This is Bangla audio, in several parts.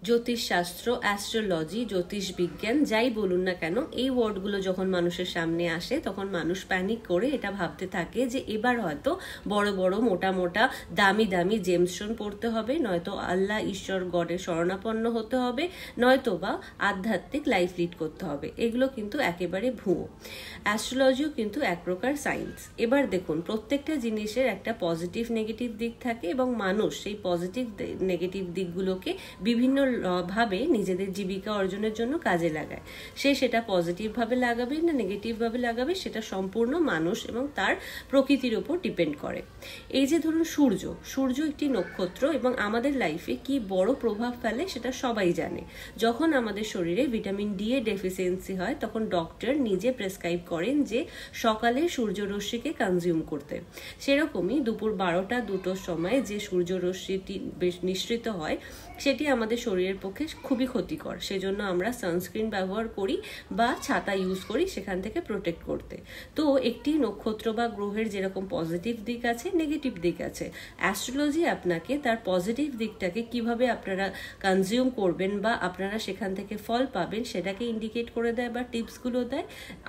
জ্যোতিষশাস্ত্র, অ্যাস্ট্রোলজি, জ্যোতিষ বিজ্ঞান যাই বলুন না কেন, এই ওয়ার্ডগুলো যখন মানুষের সামনে আসে তখন মানুষ প্যানিক করে এটা ভাবতে থাকে যে এবার হয়তো বড় বড় মোটা মোটা দামি দামি জেমস্টোন পড়তে হবে, নয়তো আল্লাহ ঈশ্বর গডের শরণাপন্ন হতে হবে, নয়তো বা আধ্যাত্মিক লাইফ লিড করতে হবে। এগুলো কিন্তু একেবারে ভুয়ো। অ্যাস্ট্রোলজিও কিন্তু এক প্রকার সায়েন্স। এবার দেখুন, প্রত্যেকটা জিনিসের একটা পজিটিভ নেগেটিভ দিক থাকে এবং মানুষ সেই পজিটিভ নেগেটিভ দিকগুলোকে বিভিন্ন ভাবে নিজেদের জীবিকা অর্জনের জন্য কাজে লাগায়। সে সেটা পজিটিভ ভাবে লাগাবে না নেগেটিভ ভাবে লাগাবে, সেটা সম্পূর্ণ মানুষ এবং তার প্রকৃতির উপর ডিপেন্ড করে। এই যে ধরুন সূর্য একটি নক্ষত্র এবং আমাদের লাইফে কি বড় প্রভাব ফেলে সেটা সবাই জানে। যখন আমাদের শরীরে ভিটামিন ডি এর ডেফিসিয়েন্সি হয় তখন ডক্টর নিজে প্রেসক্রাইব করেন যে সকালে সূর্যরশ্মিকে কনজিউম করতে। সেরকমই দুপুর 12টা-2টোর সময় যে সূর্যরশ্মিটি বেশ নিঃসৃত হয় সেটি আমাদের শরীরের পক্ষে খুবই ক্ষতিকর। সেজন্য আমরা সানস্ক্রিন ব্যবহার করি বা ছাতা ইউজ করি সেখান থেকে প্রোটেক্ট করতে। তো একটি নক্ষত্র বা গ্রহের যেরকম পজিটিভ দিক আছে, নেগেটিভ দিক আছে। অ্যাস্ট্রোলজি আপনাকে তার পজিটিভ দিকটাকে কিভাবে আপনারা কনজিউম করবেন বা আপনারা সেখান থেকে ফল পাবেন সেটাকে ইন্ডিকেট করে দেয় বা টিপসগুলো দেয়।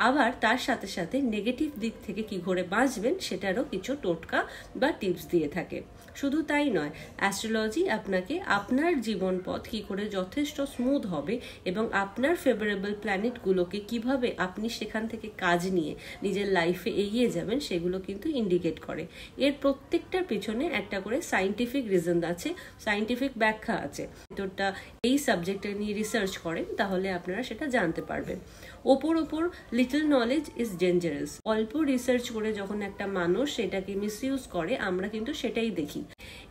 আবার তার সাথে সাথে নেগেটিভ দিক থেকে কি করে বাঁচবেন সেটারও কিছু টোটকা বা টিপস দিয়ে থাকে। শুধু তাই নয়, অ্যাস্ট্রোলজি আপনাকে আপনার জীবন পথ কি করে যথেষ্ট স্মুথ হবে এবং আপনার ফেভারেবল প্ল্যানেটগুলোকে কিভাবে আপনি সেখান থেকে কাজ নিয়ে নিজের লাইফে এগিয়ে যাবেন সেগুলো কিন্তু ইন্ডিকেট করে। এর প্রত্যেকটার পিছনে একটা করে সাইন্টিফিক রিজন আছে, সাইন্টিফিক ব্যাখ্যা আছে। ভিতরটা এই সাবজেক্টে নিয়ে রিসার্চ করেন তাহলে আপনারা সেটা জানতে পারবেন। ওপর লিটল নলেজ ইজ ডেঞ্জারাস। অল্প রিসার্চ করে যখন একটা মানুষ সেটাকে মিসইউজ করে আমরা কিন্তু সেটাই দেখি।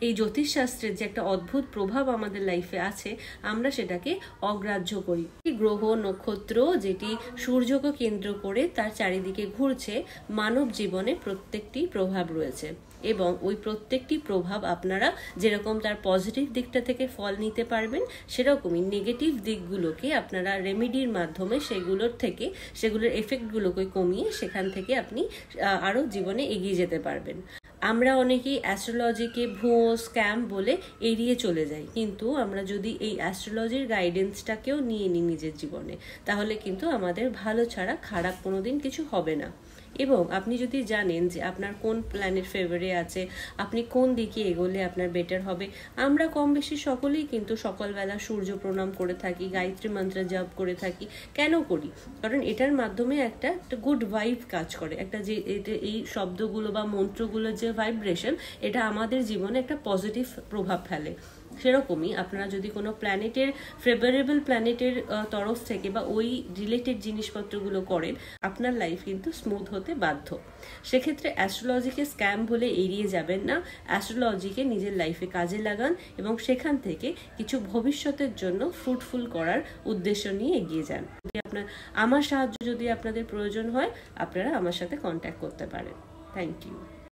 এই জ্যোতিষশাস্ত্রের যে একটা অদ্ভুত প্রভাব আমাদের লাইফে আছে আমরা সেটাকে অগ্রাহ্য করি। গ্রহ নক্ষত্র যেটি সূর্যকে কেন্দ্র করে তার চারিদিকে ঘুরছে, মানব জীবনে প্রত্যেকটি প্রভাব রয়েছে এবং ওই প্রত্যেকটি প্রভাব আপনারা যেরকম তার পজিটিভ দিকটা থেকে ফল নিতে পারবেন সেরকমই নেগেটিভ দিকগুলোকে আপনারা রেমেডির মাধ্যমে সেগুলোর এফেক্টগুলোকে কমিয়ে সেখান থেকে আপনি আরও জীবনে এগিয়ে যেতে পারবেন। আমরা অনেকেই অ্যাস্ট্রোলজিকে ভুয়ো স্ক্যাম বলে এড়িয়ে চলে যাই, কিন্তু আমরা যদি এই অ্যাস্ট্রোলজির গাইডেন্সটাকেও নিয়ে নিই নিজের জীবনে তাহলে কিন্তু আমাদের ভালো ছাড়া খারাপ কোনোদিন কিছু হবে না। এবং আপনি যদি জানেন যে আপনার কোন প্ল্যানেট ফেভারে আছে, আপনি কোন দিকে এগোলে আপনার বেটার হবে। আমরা কম বেশি সকলেই কিন্তু সকালবেলা সূর্য প্রণাম করে থাকি, গায়ত্রী মন্ত্র জপ করে থাকি। কেন করি? কারণ এটার মাধ্যমে একটা গুড ভাইব কাজ করে। একটা যে এই শব্দগুলো বা মন্ত্রগুলোর যে ভাইব্রেশন, এটা আমাদের জীবনে একটা পজিটিভ প্রভাব ফেলে। সেরকমই আপনারা যদি কোনো প্ল্যানেটের ফেভারেবল প্ল্যানেটের তরফ থেকে বা ওই রিলেটেড জিনিসপত্রগুলো করেন আপনার লাইফ কিন্তু স্মুথ হতে বাধ্য। সেক্ষেত্রে অ্যাস্ট্রোলজিকে স্ক্যাম বলে এড়িয়ে যাবেন না, অ্যাস্ট্রোলজিকে নিজের লাইফে কাজে লাগান এবং সেখান থেকে কিছু ভবিষ্যতের জন্য ফ্রুটফুল করার উদ্দেশ্য নিয়ে এগিয়ে যান। আমার সাহায্য যদি আপনাদের প্রয়োজন হয় আপনারা আমার সাথে কন্ট্যাক্ট করতে পারেন। Thank you.